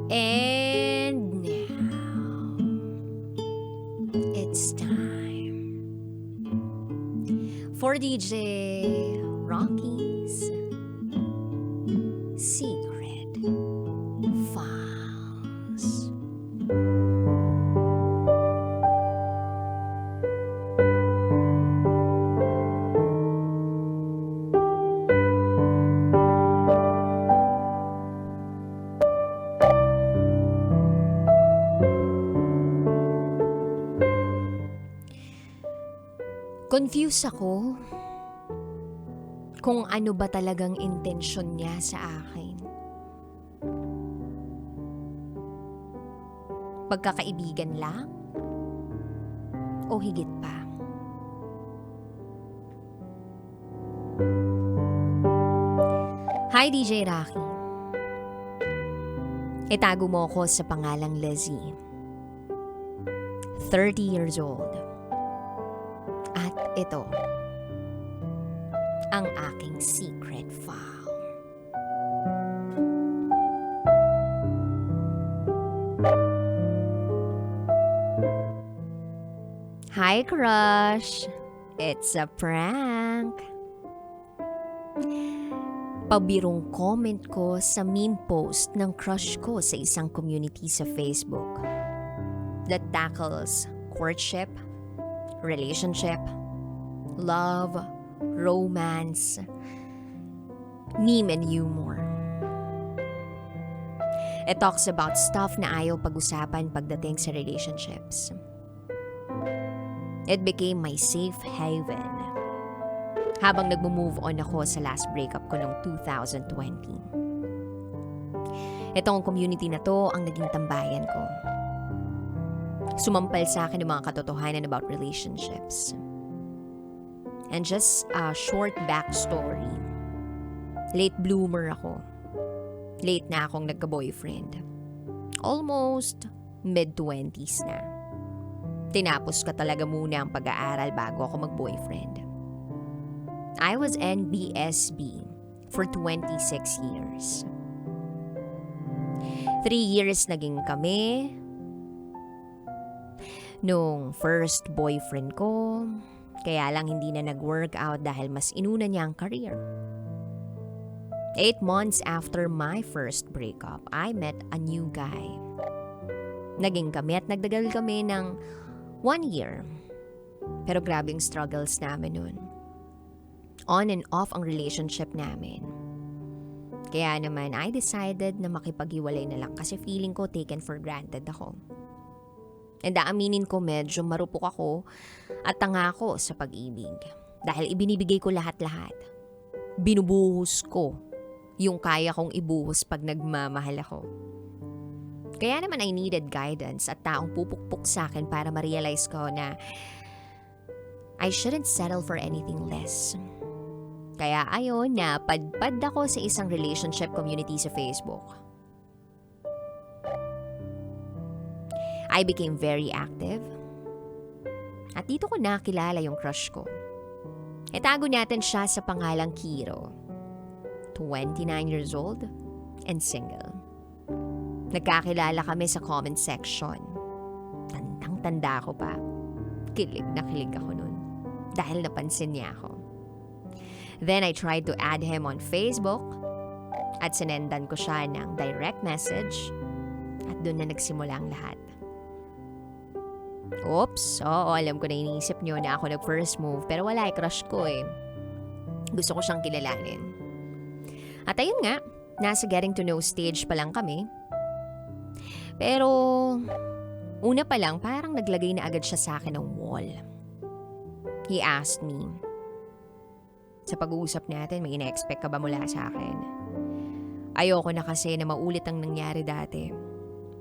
And now it's time for DJ Rocky's Secret Files. Confused ako kung ano ba talagang intensyon niya sa akin. Pagkakaibigan lang? O higit pa? Hi DJ Rocky. Itago mo ako sa pangalang Lizzie. 30 years old. At ito, ang aking secret file. Hi, crush! It's a prank! Pabirong comment ko sa meme post ng crush ko sa isang community sa Facebook that tackles courtship, relationship, love, romance, meme and humor. It talks about stuff na ayaw pag-usapan pagdating sa relationships. It became my safe haven habang nagmo-move on ako sa last breakup ko noong 2020. Itong community na to ang naging tambayan ko. Sumampal sa akin ng mga katotohanan about relationships. And just a short backstory. Late bloomer ako. Late na akong nagka-boyfriend. Almost mid-20s na. Tinapos ka talaga muna ang pag-aaral bago ako mag-boyfriend. I was NBSB for 26 years. 3 years naging kami. Nung first boyfriend ko, kaya lang hindi na nag-work out dahil mas inuna niya ang career. 8 months after my first breakup, I met a new guy. Naging kami at nagdagal kami ng 1 year. Pero grabing struggles namin nun. On and off ang relationship namin. Kaya naman, I decided na makipag-iwalay na lang kasi feeling ko taken for granted ako. And aaminin ko medyo marupok ako at tanga ako sa pag-ibig. Dahil ibinibigay ko lahat-lahat. Binubuhos ko yung kaya kong ibuhos pag nagmamahal ako. Kaya naman I needed guidance at taong pupukpok sa akin para ma-realize ko na I shouldn't settle for anything less. Kaya ayon na padpad ako sa isang relationship community sa Facebook. I became very active. At dito ko nakilala yung crush ko. Itago natin siya sa pangalang Kiro. 29 years old and single. Nagkakilala kami sa comment section. Tandang-tanda ko pa. Kilig na kilig ako nun. Dahil napansin niya ako. Then I tried to add him on Facebook. At sinendan ko siya ng direct message. At doon na nagsimula ang lahat. Oops, oo, alam ko na iniisip niyo na ako nag-first move pero wala, crush ko eh. Gusto ko siyang kilalanin. At ayun nga, nasa getting to know stage pa lang kami. Pero, una pa lang parang naglagay na agad siya sa akin ng wall. He asked me, sa pag-uusap natin, may ina-expect ka ba mula sa akin? Ayoko na kasi na maulit ang nangyari dati.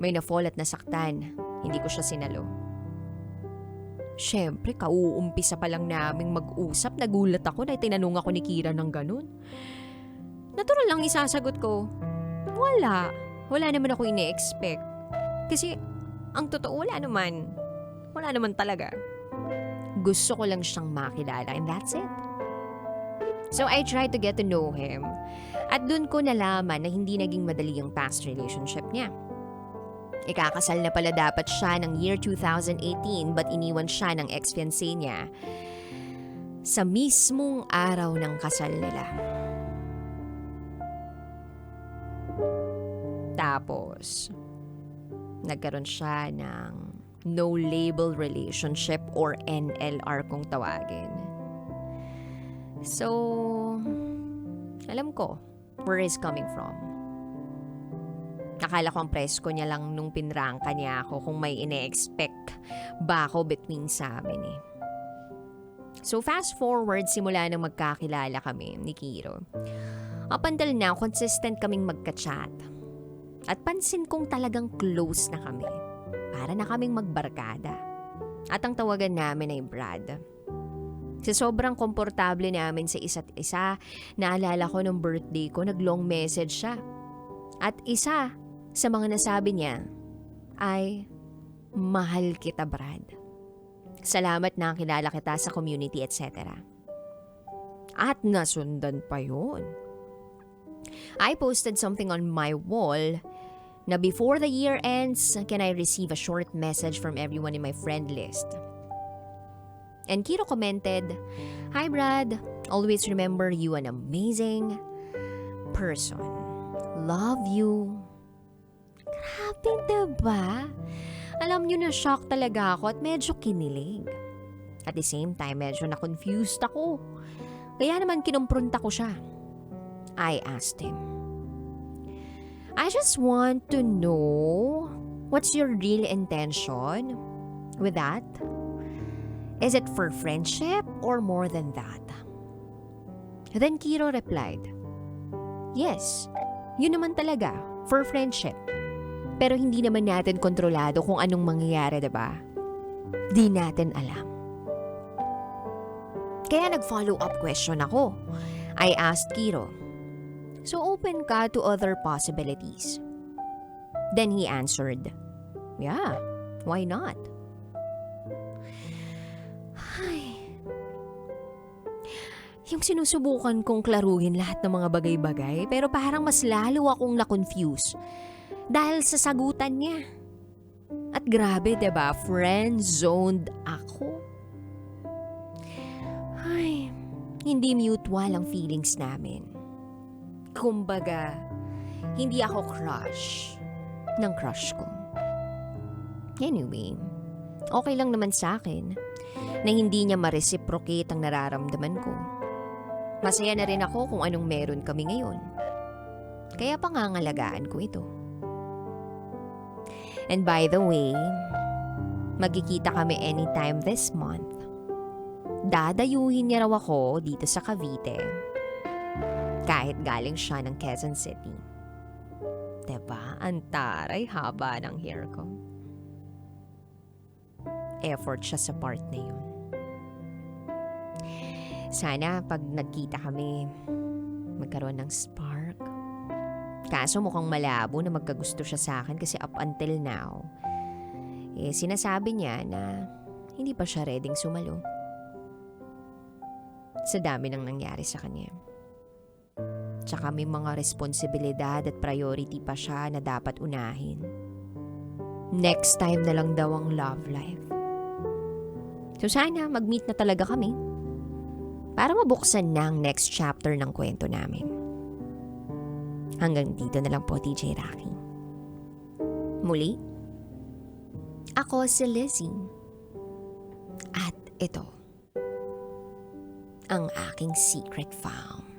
May na-fall at nasaktan, hindi ko siya sinalo. Siyempre, kauumpisa pa lang naming mag-usap, nagulat ako na tinanong ako ni Kira ng ganun. Natural lang isasagot ko, wala naman ako ine-expect. Kasi, ang totoo, wala naman talaga. Gusto ko lang siyang makilala and that's it. So I tried to get to know him. At dun ko nalaman na hindi naging madali yung past relationship niya. Ikakasal na pala dapat siya ng year 2018 but iniwan siya ng ex-fiancé niya sa mismong araw ng kasal nila. Tapos, nagkaroon siya ng no-label relationship or NLR kung tawagin. So, alam ko where he's coming from. Akala ko ang presko niya lang nung pinrangka niya ako kung may ine-expect ba ako between sa amin eh. So fast forward, simula nang magkakilala kami ni Kiro. Up until now, consistent kaming magka-chat. At pansin kong talagang close na kami. Para na kaming magbarkada. At ang tawagan namin ay Brad. Sa sobrang komportable namin sa isa't isa, naalala ko nung birthday ko, nag-long message siya. At isa sa mga nasabi niya ay, mahal kita Brad. Salamat na kilala kita sa community, etc. At nasundan pa yun. I posted something on my wall na before the year ends, can I receive a short message from everyone in my friend list? And Kiro commented, Hi Brad, always remember you an amazing person. Love you. Grabe diba? Alam nyo na shock talaga ako at medyo kinilig. At the same time, medyo na-confused ako. Kaya naman kinumpronta ko siya. I asked him, I just want to know what's your real intention with that? Is it for friendship or more than that? Then Kiro replied, Yes, yun naman talaga, for friendship. Pero hindi naman natin kontrolado kung anong mangyayari, diba? Di natin alam. Kaya nag-follow up question ako. I asked Kiro, So open ka to other possibilities? Then he answered, Yeah, why not? Ay. Yung sinusubukan kong klaruhin lahat ng mga bagay-bagay, pero parang mas lalo akong na-confuse dahil sa sagutan niya. At grabe, diba? Friend-zoned ako. Ay, hindi mutual ang feelings namin. Kumbaga, hindi ako crush ng crush ko. Anyway, okay lang naman sa akin na hindi niya ma-reciprocate ang nararamdaman ko. Masaya na rin ako kung anong meron kami ngayon. Kaya pangangalagaan ko ito. And by the way, magkikita kami anytime this month. Dadayuhin niya raw ako dito sa Cavite. Kahit galing siya ng Quezon City. Diba? Ang taray haba ng hair ko. Effort siya sa part na yun. Sana pag nagkita kami, magkaroon ng spark. Kaso mukhang malabo na magkagusto siya sa akin kasi up until now, sinasabi niya na hindi pa siya readyng sumalo. Sa dami ng nangyari sa kanya. Tsaka may mga responsibilidad at priority pa siya na dapat unahin. Next time na lang daw ang love life. So sana mag-meet na talaga kami para mabuksan na ang next chapter ng kwento namin. Hanggang dito na lang po, TJ Rocky. Muli, ako si Lizzie. At ito, ang aking secret found.